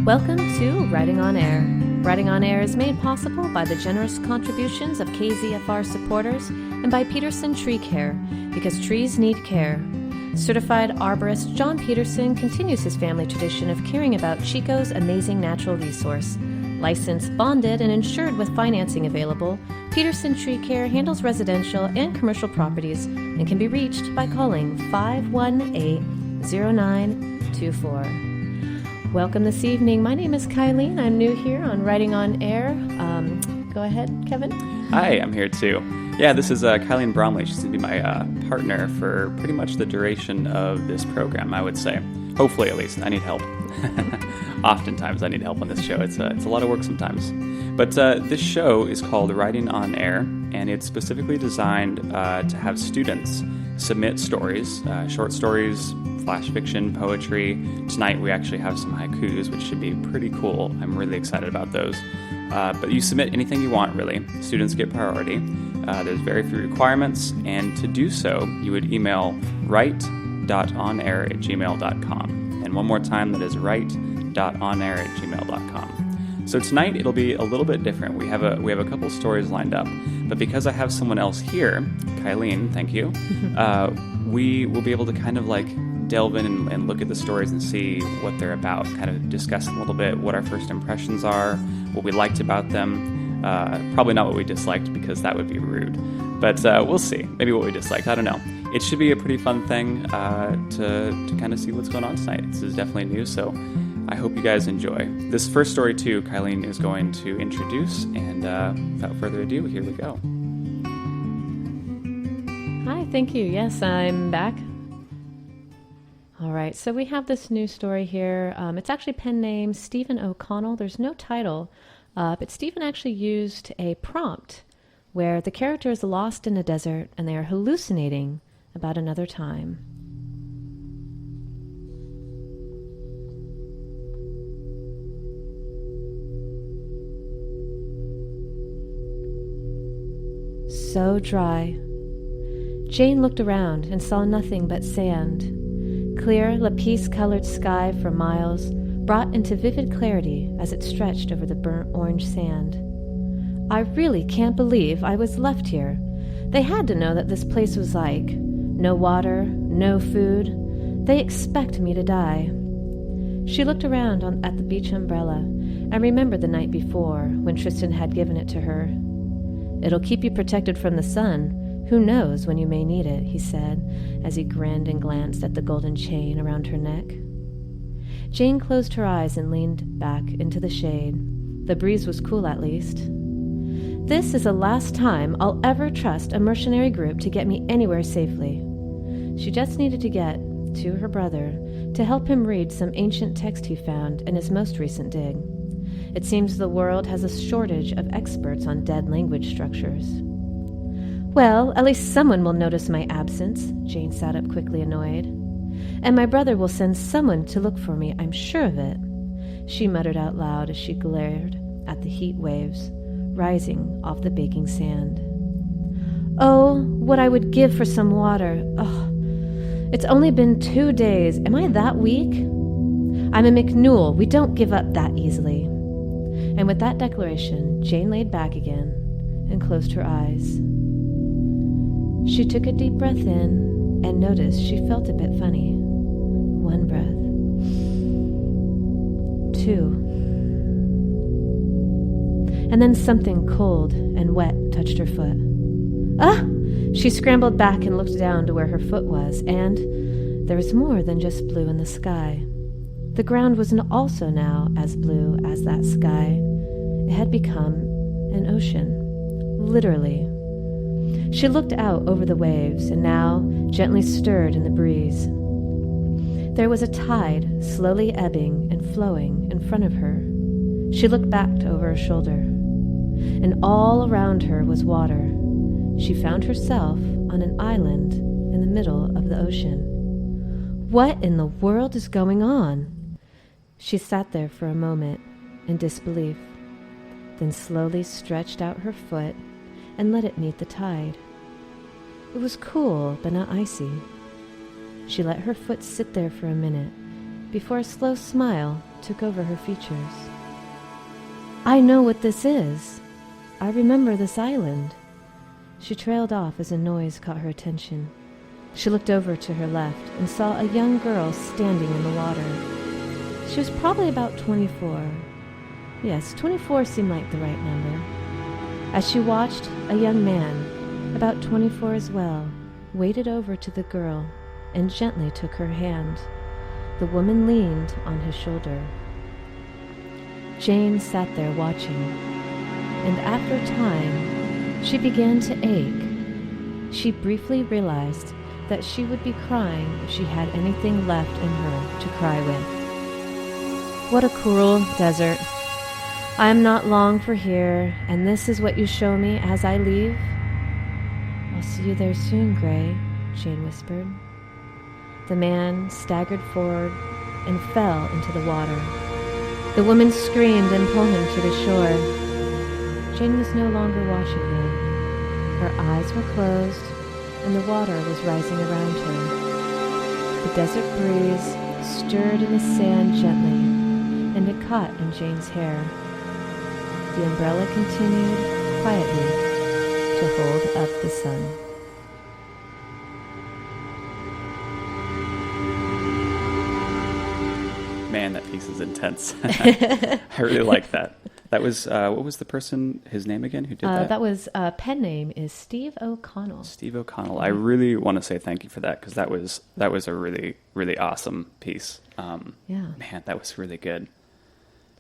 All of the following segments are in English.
Welcome to Writing on Air. Writing on Air is made possible by the generous contributions of KZFR supporters and by Peterson Tree Care, because trees need care. Certified arborist John Peterson continues his family tradition of caring about Chico's amazing natural resource. Licensed, bonded, and insured with financing available, Peterson Tree Care handles residential and commercial properties and can be reached by calling 518-0924. Welcome this evening. My name is Kylene. I'm new here on Writing on Air. Go ahead, Kevin. Hi, I'm here too. Yeah, this is Kylene Bromley. She's going to be my partner for pretty much the duration of this program, I would say. Hopefully, at least. I need help. Oftentimes, I need help on this show. It's a lot of work sometimes. But this show is called Writing on Air, and it's specifically designed to have students submit stories, short stories, flash fiction, poetry. Tonight we actually have some haikus, which should be pretty cool. I'm really excited about those. But you submit anything you want, really. Students get priority. There's very few requirements, and to do so, you would email write.onair@gmail.com. And one more time, that is write.onair@gmail.com. So tonight it'll be a little bit different. We have a couple stories lined up, but because I have someone else here, Kylene, thank you, we will be able to kind of like delve in and look at the stories and see what they're about, kind of discuss a little bit what our first impressions are, what we liked about them, probably not what we disliked because that would be rude, but we'll see, maybe what we disliked, I don't know. It should be a pretty fun thing to kind of see what's going on tonight. This is definitely new, so I hope you guys enjoy. This first story too, Kylene is going to introduce, and without further ado, here we go. Hi, thank you. Yes, I'm back. All right, so we have this new story here. It's actually pen name Stephen O'Connell. There's no title, but Stephen actually used a prompt where the character is lost in a desert and they are hallucinating about another time. So dry. Jane looked around and saw nothing but sand. Clear, lapis-colored sky for miles, brought into vivid clarity as it stretched over the burnt orange sand. I really can't believe I was left here. They had to know that this place was like. No water, no food. They expect me to die. She looked around at the beach umbrella and remembered the night before when Tristan had given it to her. It'll keep you protected from the sun. Who knows when you may need it, he said, as he grinned and glanced at the golden chain around her neck. Jane closed her eyes and leaned back into the shade. The breeze was cool, at least. This is the last time I'll ever trust a mercenary group to get me anywhere safely. She just needed to get to her brother to help him read some ancient text he found in his most recent dig. It seems the world has a shortage of experts on dead language structures. Well, at least someone will notice my absence, Jane sat up quickly, annoyed. And my brother will send someone to look for me, I'm sure of it, she muttered out loud as she glared at the heat waves rising off the baking sand. Oh, what I would give for some water. Oh, it's only been 2 days. Am I that weak? I'm a McNewell. We don't give up that easily. And with that declaration, Jane laid back again and closed her eyes. She took a deep breath in and noticed she felt a bit funny. 1 breath. 2. And then something cold and wet touched her foot. Ah! She scrambled back and looked down to where her foot was, and there was more than just blue in the sky. The ground was also now as blue as that sky. It had become an ocean, literally. She looked out over the waves and now gently stirred in the breeze. There was a tide slowly ebbing and flowing in front of her. She looked back over her shoulder, and all around her was water. She found herself on an island in the middle of the ocean. What in the world is going on? She sat there for a moment in disbelief, then slowly stretched out her foot and let it meet the tide. It was cool, but not icy. She let her foot sit there for a minute before a slow smile took over her features. I know what this is. I remember this island. She trailed off as a noise caught her attention. She looked over to her left and saw a young girl standing in the water. She was probably about 24. Yes, 24 seemed like the right number. As she watched, a young man, about 24 as well, waded over to the girl and gently took her hand. The woman leaned on his shoulder. Jane sat there watching, and after a time, she began to ache. She briefly realized that she would be crying if she had anything left in her to cry with. What a cruel desert. I am not long for here, and this is what you show me as I leave? I'll see you there soon, Gray, Jane whispered. The man staggered forward and fell into the water. The woman screamed and pulled him to the shore. Jane was no longer watching him. Her eyes were closed, and the water was rising around her. The desert breeze stirred in the sand gently, and it caught in Jane's hair. The umbrella continued quietly to hold up the sun. Man, that piece is intense. I really like that. That was, what was the person, his name again, who did that? That was, pen name is Steve O'Connell. Steve O'Connell. I really want to say thank you for that, because that was a really, really awesome piece. Yeah. Man, that was really good.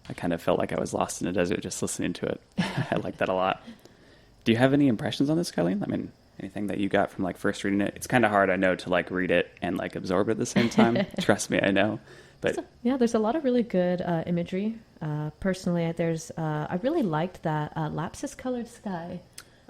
I kind of felt like I was lost in the desert just listening to it. I like that a lot. Do you have any impressions on this, Colleen? I mean, anything that you got from like first reading it? It's kind of hard, I know, to like read it and like absorb it at the same time. Trust me, I know. But yeah, there's a lot of really good imagery. Personally, I really liked that lapis colored sky.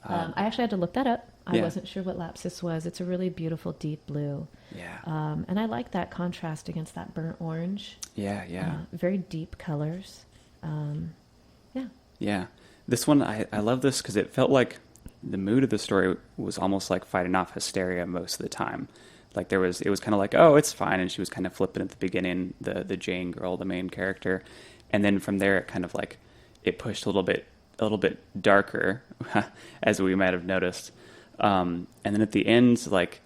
I actually had to look that up. I wasn't sure what lapis was. It's a really beautiful deep blue. Yeah. And I like that contrast against that burnt orange. Yeah. Very deep colors. Yeah. Yeah. This one, I love this because it felt like the mood of the story was almost like fighting off hysteria most of the time. Like it was kind of like, oh, it's fine. And she was kind of flippant at the beginning, the Jane girl, the main character. And then from there, it kind of like, it pushed a little bit darker, as we might have noticed. And then at the end, like,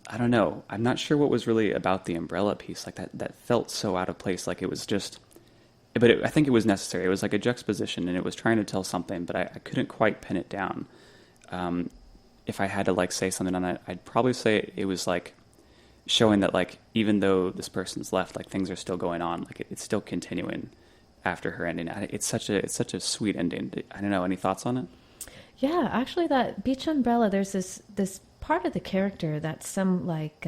I don't know, I'm not sure what was really about the umbrella piece. Like that felt so out of place. Like it was just, I think it was necessary. It was like a juxtaposition and it was trying to tell something, but I couldn't quite pin it down. If I had to like say something on it, I'd probably say it was like showing that like, even though this person's left, like things are still going on. Like it's still continuing after her ending. It's such a sweet ending. I don't know. Any thoughts on it? Yeah, actually that beach umbrella, there's this part of the character that's some like,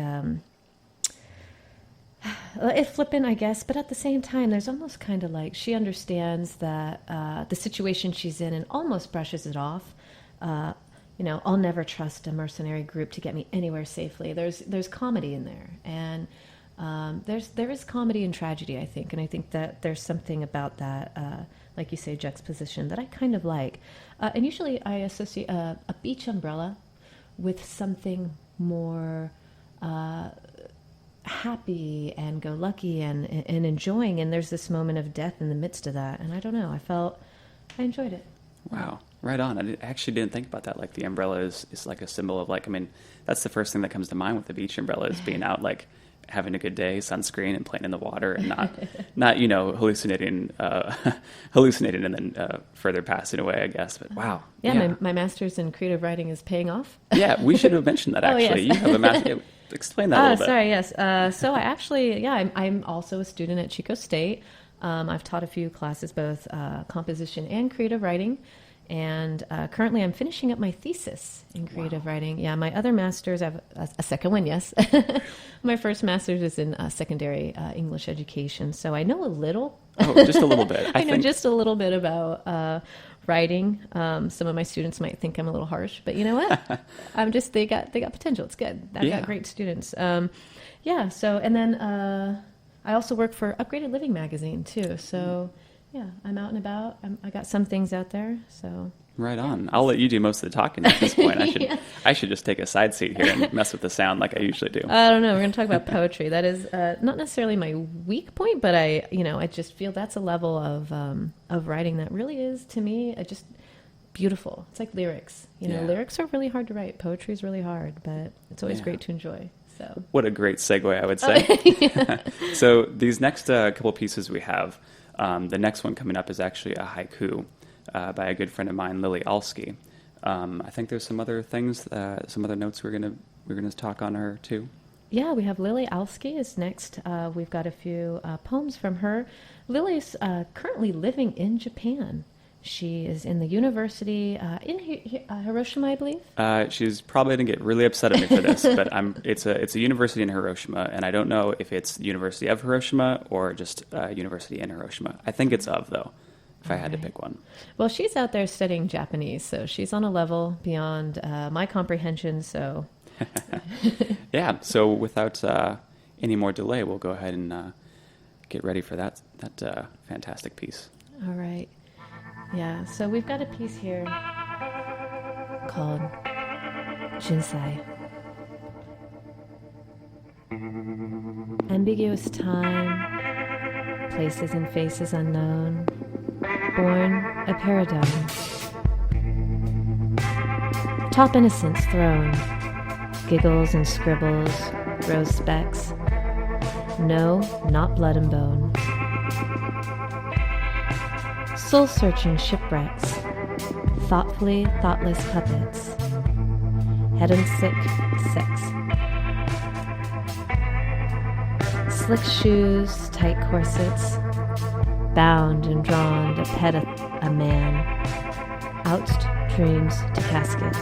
it's flippant, I guess, but at the same time, there's almost kind of like she understands that the situation she's in and almost brushes it off. I'll never trust a mercenary group to get me anywhere safely. There's comedy in there, and there is comedy and tragedy, I think, and I think that there's something about that, like you say, juxtaposition that I kind of like. And usually I associate a beach umbrella with something more happy and go lucky and enjoying, and there's this moment of death in the midst of that, and I don't know, I enjoyed it. Wow, right on. I actually didn't think about that. Like the umbrella is like a symbol of like, I mean, that's the first thing that comes to mind with the beach umbrella is being out, like having a good day, sunscreen, and playing in the water, and not hallucinating and then further passing away, I guess. But wow, my master's in creative writing is paying off. Yeah, we should have mentioned that actually. Oh, yes. You have a master. Yeah, explain that a little bit. Sorry, yes. So I actually, I'm also a student at Chico State. I've taught a few classes, both composition and creative writing. And currently I'm finishing up my thesis in creative writing. Yeah, my other master's, I have a second one, yes. My first master's is in secondary English education. So I know a little. Oh, just a little bit. I know just a little bit about writing. Some of my students might think I'm a little harsh, but you know what? They got potential. It's good. I've got great students. So, and then I also work for Upgraded Living magazine too. So yeah, I'm out and about. I got some things out there. So Right on. I'll let you do most of the talking at this point. I should just take a side seat here and mess with the sound like I usually do. I don't know. We're going to talk about poetry. That is not necessarily my weak point, but I just feel that's a level of writing that really is, to me, just beautiful. It's like lyrics. Lyrics are really hard to write. Poetry is really hard, but it's always great to enjoy. So what a great segue, I would say. So these next couple pieces we have, the next one coming up is actually a haiku by a good friend of mine, Lily Alski. I think there's some other things, some other notes we're gonna talk on her too. Yeah, we have Lily Alski is next. We've got a few poems from her. Lily's currently living in Japan. She is in the university in Hiroshima, I believe. She's probably going to get really upset at me for this, but it's a university in Hiroshima, and I don't know if it's the University of Hiroshima or just university in Hiroshima. I think it's of, though, if I had to pick one. Well, she's out there studying Japanese, so she's on a level beyond my comprehension, so... Yeah, so without any more delay, we'll go ahead and get ready for that fantastic piece. All right. Yeah, so we've got a piece here called Jinsai. Ambiguous time, places and faces unknown, born a paradigm. Top innocence thrown, giggles and scribbles, rose specks. No, not blood and bone. Soul-searching shipwrecks, thoughtfully thoughtless puppets, head and sick sex. Slick shoes, tight corsets, bound and drawn to pet a man, ouched dreams to caskets.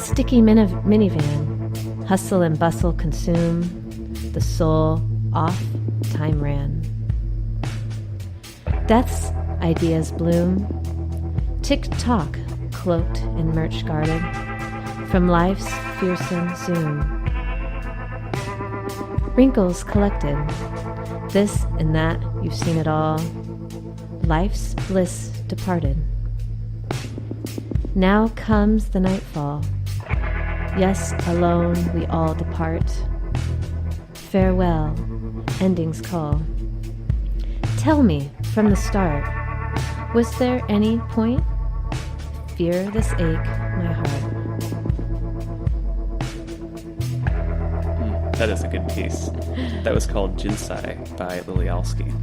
Sticky minivan, hustle and bustle consume, the soul off, time ran. Death's ideas bloom, tick-tock cloaked in merch guarded, from life's fearsome zoom. Wrinkles collected, this and that, you've seen it all, life's bliss departed. Now comes the nightfall, yes, alone we all depart. Farewell, endings call. Tell me, from the start, was there any point? Fear this ache, my heart. That is a good piece. That was called Jinsai by Lily Alski.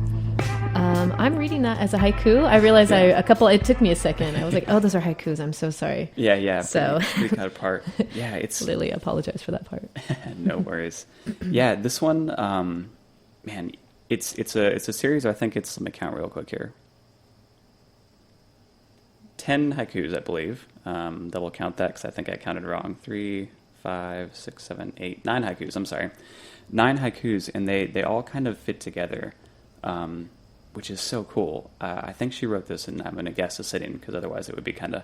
I'm reading that as a haiku. I realized it took me a second. I was like, oh, those are haikus. I'm so sorry. Yeah. So pretty cut apart. Yeah, it's Lily, apologize for that part. No worries. Yeah, this one, man, it's a series. I think let me count real quick here. 10 haikus, I believe. Double count that because I think I counted wrong. 3, 5, 6, 7, 8, 9 haikus. I'm sorry, 9 haikus, and they all kind of fit together, which is so cool. I think she wrote this, and I'm going to guess a sitting because otherwise it would be kind of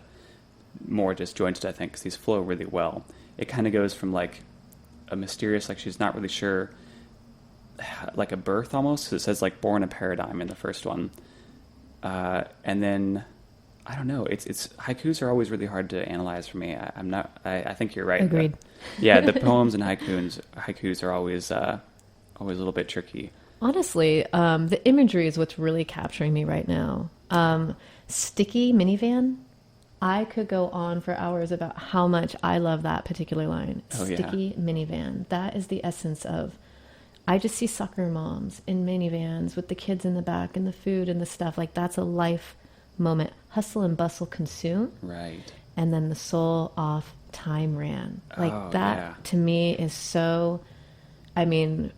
more disjointed. I think because these flow really well. It kind of goes from like a mysterious, like she's not really sure, like a birth almost. It says like born a paradigm in the first one, and then. I don't know. It's haikus are always really hard to analyze for me. I think you're right. Agreed. Yeah, the poems and haikus are always a little bit tricky. Honestly, the imagery is what's really capturing me right now. Sticky minivan. I could go on for hours about how much I love that particular line. Sticky minivan. That is the essence of. I just see soccer moms in minivans with the kids in the back and the food and the stuff. Like that's a life moment. Hustle and bustle consume. Right. And then the soul off, time ran. Like that to me is so, I mean,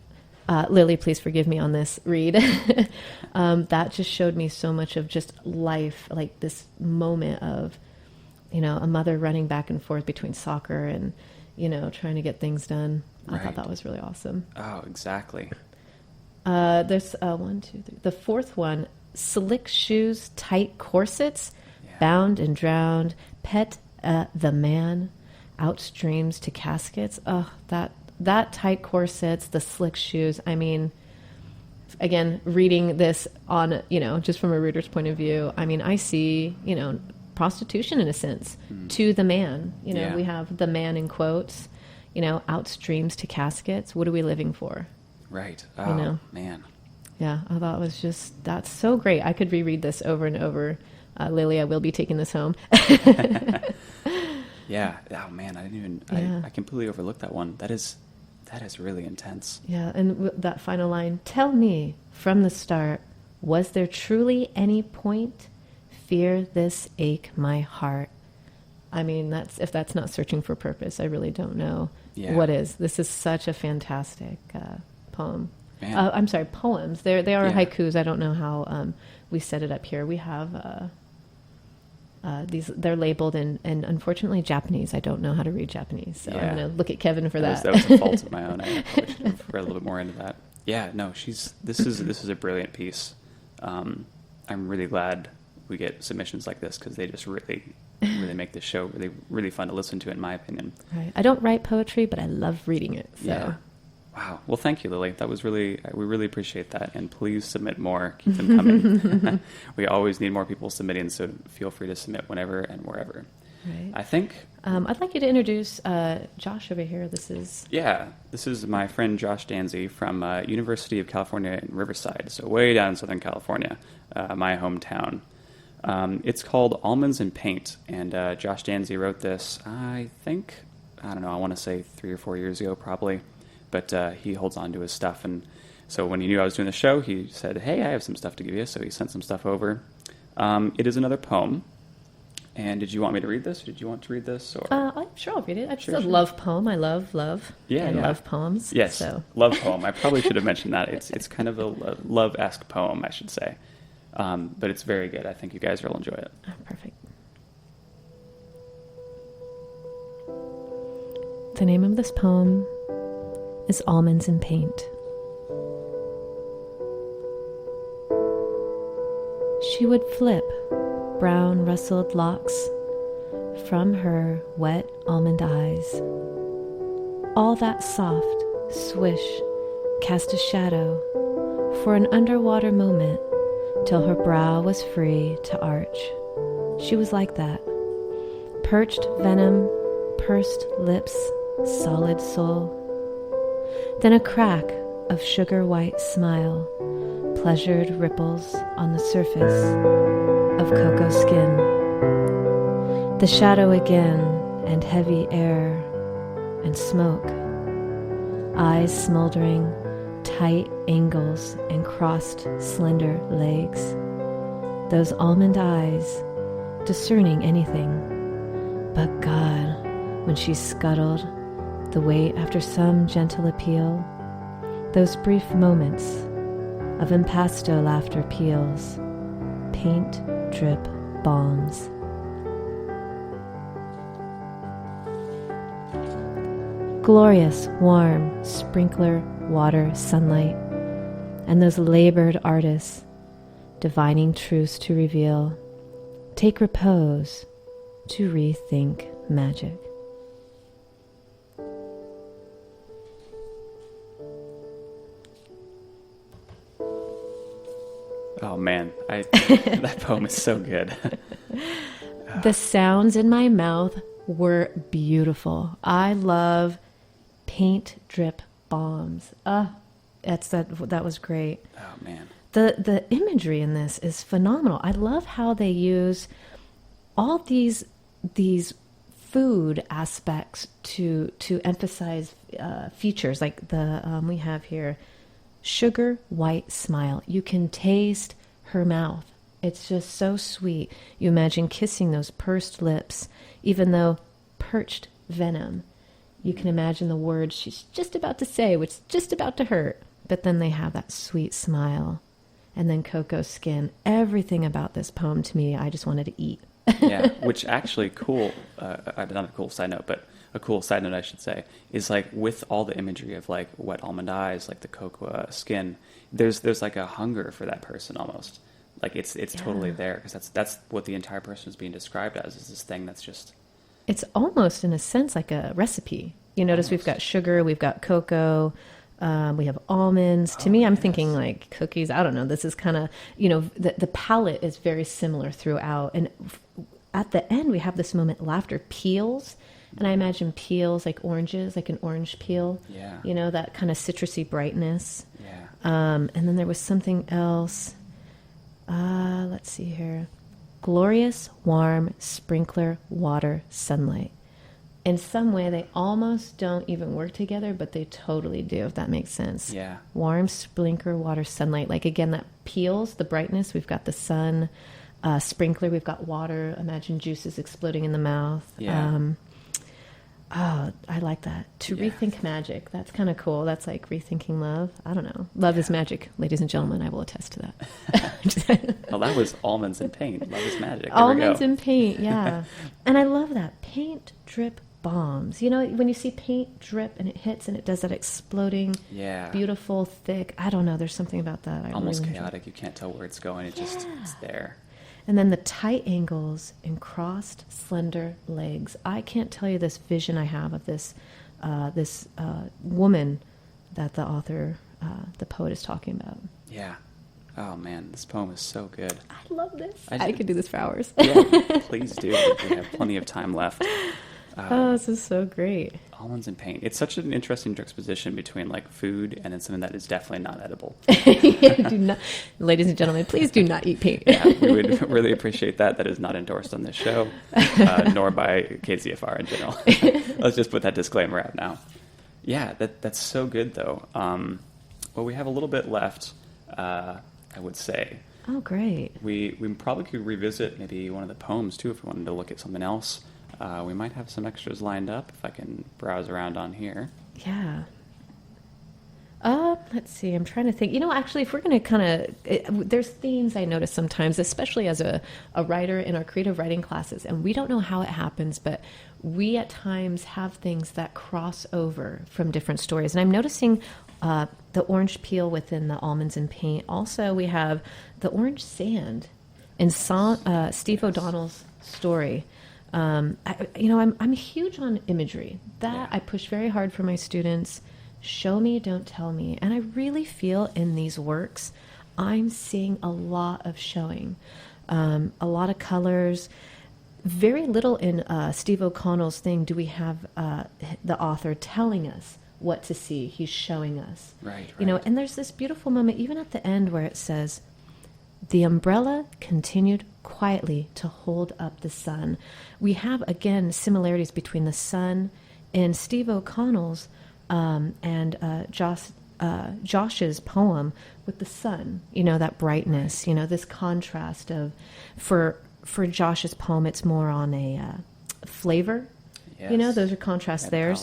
Lily, please forgive me on this read. That just showed me so much of just life, like this moment of, a mother running back and forth between soccer and, trying to get things done. I thought that was really awesome. Oh, exactly. There's 1, 2, 3. The fourth one, slick shoes, tight corsets, bound and drowned, pet the man, outstreams to caskets. Oh, that tight corsets, the slick shoes. I mean, again, reading this on, just from a reader's point of view, I mean, I see, prostitution in a sense to the man. We have the man in quotes, out streams to caskets. What are we living for? Right. Oh, man. Yeah, I thought it was that's so great. I could reread this over and over. Lily, I will be taking this home. Yeah. Oh, man, I didn't even, I completely overlooked that one. That is really intense. Yeah, and that final line, tell me from the start, was there truly any point? Fear this ache my heart. I mean, if that's not searching for purpose, I really don't know what is. This is such a fantastic poem. I'm sorry, poems. They are haikus. I don't know how we set it up here. We have these. They're labeled in unfortunately Japanese. I don't know how to read Japanese, so I'm going to look at Kevin for that. That was a fault of my own. I probably should have read a little bit more into that. Yeah, no, this is a brilliant piece. I'm really glad we get submissions like this because they just really make this show really fun to listen to, in my opinion. Right. I don't write poetry, but I love reading it. So. Yeah. Wow. Well, thank you, Lily. That was we really appreciate that. And please submit more. Keep them coming. We always need more people submitting, so feel free to submit whenever and wherever. Right. I think... I'd like you to introduce Josh over here. This is my friend Josh Danzy from University of California in Riverside, so way down in Southern California, my hometown. It's called Almonds and Paint, and Josh Danzy wrote this, I want to say 3 or 4 years ago probably, but he holds on to his stuff, and so when he knew I was doing the show, he said, hey, I have some stuff to give you, so he sent some stuff over. It is another poem, and did you want me to read this, or did you want to read this? Or? Sure, I'll read it. It's a love poem. I love love. Love poems. Yes, so. Love poem. I probably should have mentioned that. It's kind of a love-esque poem, I should say. But it's very good. I think you guys will enjoy it. Oh, perfect. The name of this poem is Almonds and Paint. She would flip brown rustled locks from her wet almond eyes. All that soft swish cast a shadow for an underwater moment till her brow was free to arch. She was like that. Perched venom, pursed lips, solid soul. Then a crack of sugar-white smile, pleasured ripples on the surface of cocoa skin. The shadow again, and heavy air, and smoke. Eyes smoldering, tight angles and crossed slender legs. Those almond eyes, discerning anything. But God, when she scuttled, the wait after some gentle appeal, those brief moments of impasto laughter peals, paint drip bombs. Glorious, warm, sprinkler, water, sunlight, and those labored artists, divining truths to reveal, take repose to rethink magic. Oh man, that poem is so good. The sounds in my mouth were beautiful. I love paint drip bombs. That was great. Oh man. The imagery in this is phenomenal. I love how they use all these food aspects to emphasize features like we have here sugar white smile. You can taste her mouth. It's just so sweet. You imagine kissing those pursed lips, even though perched venom. You can imagine the words she's just about to say, which is just about to hurt. But then they have that sweet smile. And then cocoa skin. Everything about this poem to me, I just wanted to eat. Yeah, which actually cool, not a cool side note, but a cool side note I should say, is like with all the imagery of like wet almond eyes, like the cocoa skin, there's like a hunger for that person almost. Like it's totally there because that's what the entire person is being described as, is this thing that's just... It's almost in a sense like a recipe. You notice We've got sugar, we've got cocoa, We have almonds. To me, I'm thinking like cookies. I don't know. This is kind of, the palette is very similar throughout. And at the end, we have this moment, laughter, peels. And I imagine peels like oranges, like an orange peel. Yeah. That kind of citrusy brightness. Yeah. And then there was something else. Let's see here. Glorious, warm, sprinkler, water, sunlight. In some way, they almost don't even work together, but they totally do, if that makes sense. Yeah. Warm, sprinkler, water, sunlight. Like, again, that peels, the brightness. We've got the sun. Sprinkler, we've got water. Imagine juices exploding in the mouth. Yeah. I like that. To rethink magic. That's kind of cool. That's like rethinking love. I don't know. Love is magic, ladies and gentlemen. I will attest to that. Well, that was almonds and paint. Love is magic. There Almonds we go. and paint, yeah. And I love that. Paint, drip, bombs. When you see paint drip and it hits and it does that exploding, beautiful, thick. I don't know. There's something about that. Almost really chaotic. You can't tell where it's going. It's there. And then the tight angles and crossed, slender legs. I can't tell you this vision I have of this woman that the author, the poet, is talking about. Yeah. Oh, man, this poem is so good. I love this. I could do this for hours. Yeah, please do. We have plenty of time left. This is so great. Almonds and paint. It's such an interesting juxtaposition between like food and then something that is definitely not edible. Do not, ladies and gentlemen, please do not eat paint. Yeah, we would really appreciate that. That is not endorsed on this show, nor by KZFR in general. Let's just put that disclaimer out now. Yeah, that's so good though. Well, we have a little bit left, I would say. Oh, great. We probably could revisit maybe one of the poems too if we wanted to look at something else. We might have some extras lined up if I can browse around on here. Yeah. Let's see. I'm trying to think. Actually, if we're going to kind of... there's themes I notice sometimes, especially as a writer in our creative writing classes, and we don't know how it happens, but we at times have things that cross over from different stories. And I'm noticing the orange peel within the almonds and paint. Also, we have the orange sand in Steve O'Donnell's story. I'm huge on imagery. That I push very hard for my students. Show me, don't tell me. And I really feel in these works, I'm seeing a lot of showing, a lot of colors. Very little in Steve O'Connell's thing do we have the author telling us what to see. He's showing us. Right. And there's this beautiful moment, even at the end, where it says, "The umbrella continued quietly to hold up the sun." We have, again, similarities between the sun and Steve O'Connell's and Josh's poem with the sun, that brightness, this contrast of, for Josh's poem, it's more on a flavor. Yes. Those are contrasts there.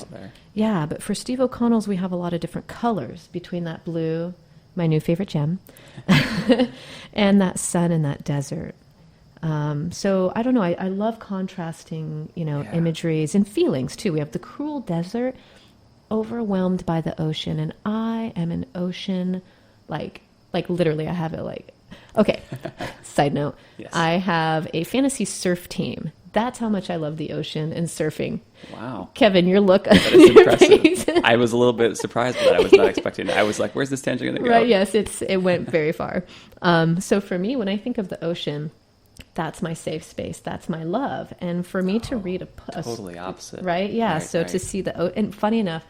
Yeah, but for Steve O'Connell's, we have a lot of different colors between that blue, my new favorite gem, and that sun and that desert. So I don't know. I love contrasting, imageries and feelings too. We have the cruel desert overwhelmed by the ocean, and I am an ocean, like literally I have it like, okay. Side note. Yes. I have a fantasy surf team. That's how much I love the ocean and surfing. Wow. Kevin, your look. That is impressive. I was a little bit surprised by that. I was not expecting it. I was like, where's this tangent going to go? Right, yes, it went very far. So for me, when I think of the ocean, that's my safe space. That's my love. And for me to read a totally opposite. Right? Yeah. Right, to see and funny enough,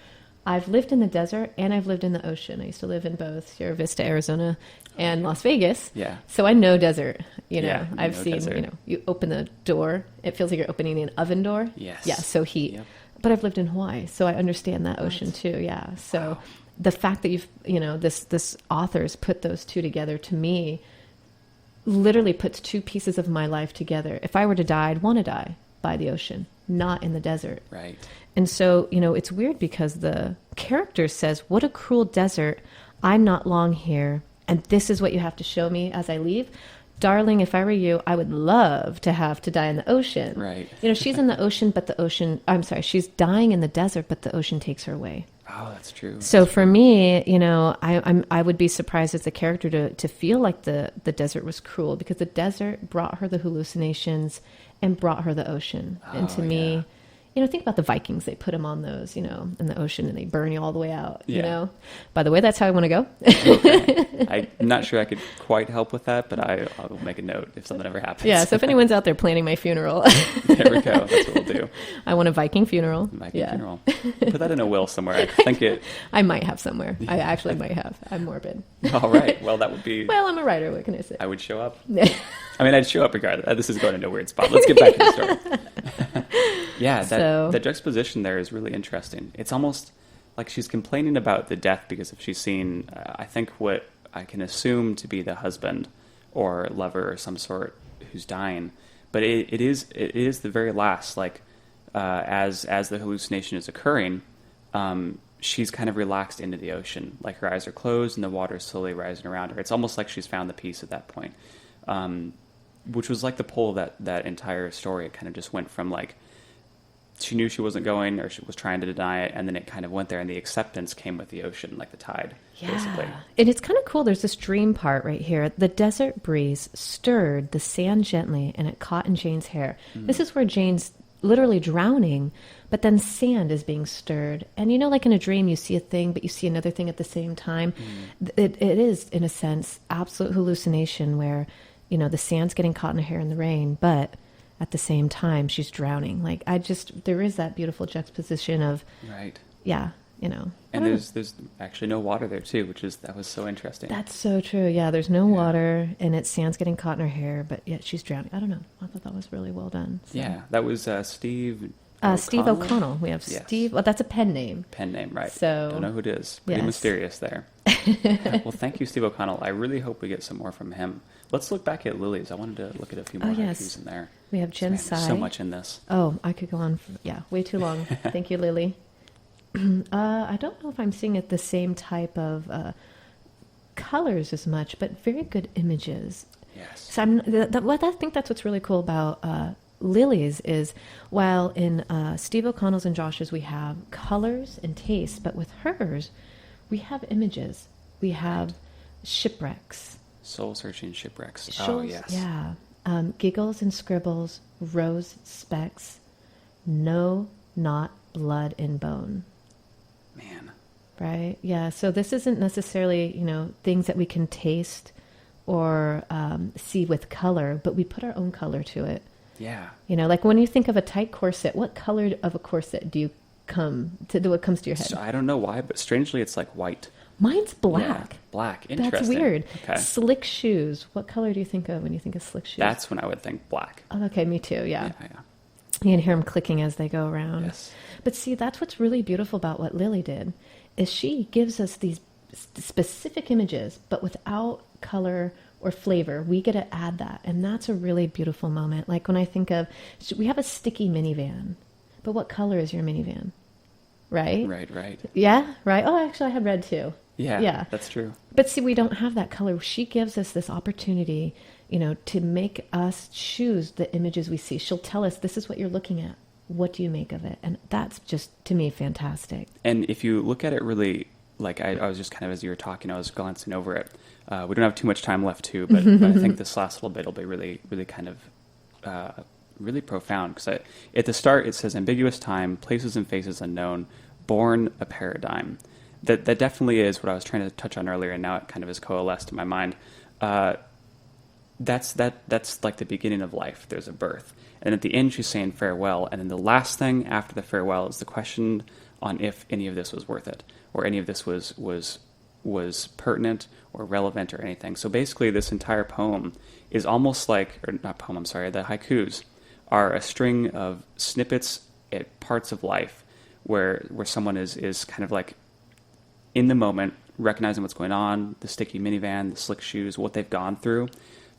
I've lived in the desert and I've lived in the ocean. I used to live in both Sierra Vista, Arizona, and Las Vegas. Yeah. So I know desert. Yeah, I've seen, desert. You open the door, it feels like you're opening an oven door. Yes. Yeah, so heat. Yep. But I've lived in Hawaii, so I understand that ocean too. Yeah. So the fact that you've, this author's put those two together, to me, literally puts two pieces of my life together. If I were to die, I'd want to die by the ocean, not in the desert. Right. And so, it's weird because the character says, "What a cruel desert. I'm not long here. And this is what you have to show me as I leave. Darling, if I were you, I would love to have to die in the ocean." Right. She's in the ocean, but she's dying in the desert, but the ocean takes her away. Oh, that's true. So for me, I would be surprised as a character to feel like the desert was cruel, because the desert brought her the hallucinations and brought her the ocean. And to me, think about the Vikings. They put them on those, in the ocean, and they burn you all the way out, Yeah. By the way, that's how I want to go. Okay. I'm not sure I could quite help with that, but I'll make a note if something ever happens. Yeah, so if anyone's out there planning my funeral. There we go. That's what we'll do. I want a Viking funeral. Viking funeral. Put that in a will somewhere. I think it... I might have somewhere. I actually might have. I'm morbid. All right. Well, that would be... Well, I'm a writer. What can I say? I would show up. I mean, I'd show up regardless. This is going into a weird spot. Let's get back to the story. Yeah, that juxtaposition there is really interesting. It's almost like she's complaining about the death because if she's seen, I think what I can assume to be the husband or lover or some sort who's dying, but it is the very last, like as the hallucination is occurring, she's kind of relaxed into the ocean, like her eyes are closed and the water is slowly rising around her. It's almost like she's found the peace at that point, which was like the pull of that entire story. It kind of just went from like she knew she wasn't going, or she was trying to deny it, and then it kind of went there, and the acceptance came with the ocean, like the tide, basically. And it's kind of cool. There's this dream part right here. The desert breeze stirred the sand gently, and it caught in Jane's hair. This is where Jane's literally drowning, but then sand is being stirred. And like in a dream, you see a thing, but you see another thing at the same time. It is, in a sense, absolute hallucination where, the sand's getting caught in her hair in the rain, but at the same time, she's drowning. Like, there is that beautiful juxtaposition of, right. Yeah, And there's actually no water there too, that was so interesting. That's so true. Yeah, there's no water, and it's sand's getting caught in her hair, but yet she's drowning. I don't know. I thought that was really well done. So. Yeah, that was Steve. Steve O'Connell. We have Steve. Well, that's a pen name. Pen name, right? So don't know who it is. Pretty mysterious there. Well, thank you, Steve O'Connell. I really hope we get some more from him. Let's look back at Lilies. I wanted to look at a few more haikus in there. We have Jen Sai. So much in this. Oh, I could go on. Way too long. Thank you, Lily. I don't know if I'm seeing it the same type of colors as much, but very good images. Yes. So I think that's what's really cool about Lily's is while in Steve O'Connell's and Josh's we have colors and taste, but with hers we have images. We have shipwrecks. Soul-searching shipwrecks. Yes. Yeah. Giggles and scribbles, rose specks, no, not blood and bone. Man. Right? Yeah. So this isn't necessarily, things that we can taste or see with color, but we put our own color to it. Yeah. Like when you think of a tight corset, what color of a corset do you what comes to your head? So I don't know why, but strangely it's like white. Mine's black. Yeah, black. Interesting. That's weird. Okay. Slick shoes. What color do you think of when you think of slick shoes? That's when I would think black. Oh, okay, me too, yeah. Yeah. You can hear them clicking as they go around. Yes. But see, that's what's really beautiful about what Lily did, is she gives us these specific images, but without color or flavor. We get to add that, and that's a really beautiful moment. Like when I think of, we have a sticky minivan, but what color is your minivan? Right? Right. Yeah, right. Oh, actually, I had red too. Yeah, that's true. But see, we don't have that color. She gives us this opportunity, to make us choose the images we see. She'll tell us, this is what you're looking at. What do you make of it? And that's just, to me, fantastic. And if you look at it really, like I was just kind of, as you were talking, I was glancing over it. We don't have too much time left too, but I think this last little bit will be really, really kind of really profound. Because at the start, it says ambiguous time, places and faces unknown, born a paradigm. That definitely is what I was trying to touch on earlier, and now it kind of has coalesced in my mind. That's like the beginning of life. There's a birth. And at the end, she's saying farewell. And then the last thing after the farewell is the question on if any of this was worth it, or any of this was pertinent or relevant or anything. So basically, this entire poem is almost like, or not poem, I'm sorry, the haikus are a string of snippets at parts of life where someone is kind of like in the moment, recognizing what's going on, the sticky minivan, the slick shoes, what they've gone through.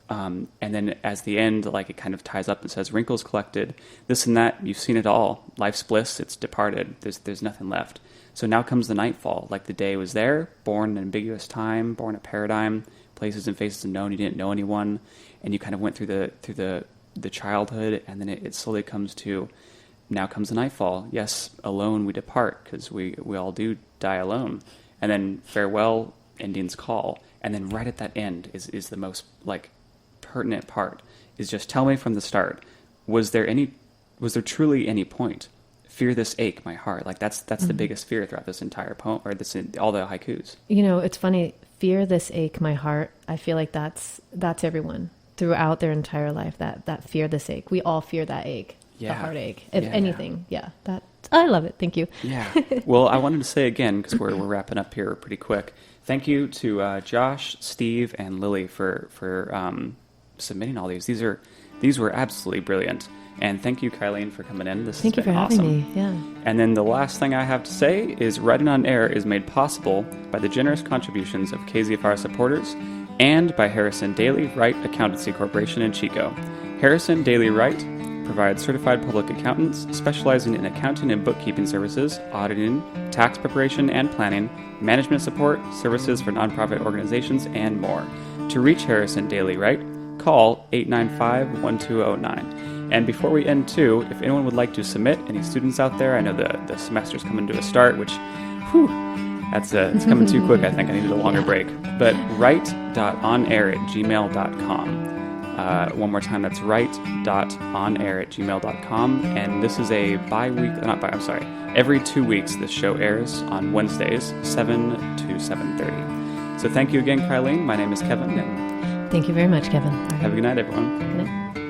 And then as the end, like it kind of ties up and says, wrinkles collected, this and that, you've seen it all. Life's bliss, it's departed. There's nothing left. So now comes the nightfall. Like the day was there, born an ambiguous time, born a paradigm, places and faces unknown, you didn't know anyone. And you kind of went through the childhood, and then it slowly comes to, now comes the nightfall. Yes, alone we depart, because we all do die alone. And then farewell, Indian's call. And then right at that end is the most like pertinent part, is just tell me from the start, was there truly any point? fear this ache, my heart. Like that's the biggest fear throughout this entire poem, or all the haikus. It's funny. Fear this ache, my heart. I feel like that's everyone throughout their entire life. That fear this ache. We all fear that ache, the heartache. If anything, I love it. Thank you. Yeah. Well, I wanted to say again, because we're wrapping up here pretty quick. Thank you to Josh, Steve, and Lily for submitting all these. These were absolutely brilliant. And thank you, Kylene, for coming in. Thank you for having me. Yeah. And then the last thing I have to say is Writing on Air is made possible by the generous contributions of KZFR supporters and by Harrison Daly Wright Accountancy Corporation in Chico. Harrison Daly Wright provides certified public accountants specializing in accounting and bookkeeping services, auditing, tax preparation and planning, management support, services for nonprofit organizations, and more. To reach Harrison Daly Wright, call 895-1209. And before we end too, if anyone would like to submit, any students out there, I know the semester's coming to a start, which, it's coming too quick, I think. I needed a longer break. But write.onair@gmail.com. One more time, that's write.onair@gmail.com. And this is a every 2 weeks this show airs on Wednesdays, 7 to 7:30. So thank you again, Kylene. My name is Kevin. And thank you very much, Kevin. Have a good night, everyone. Good night.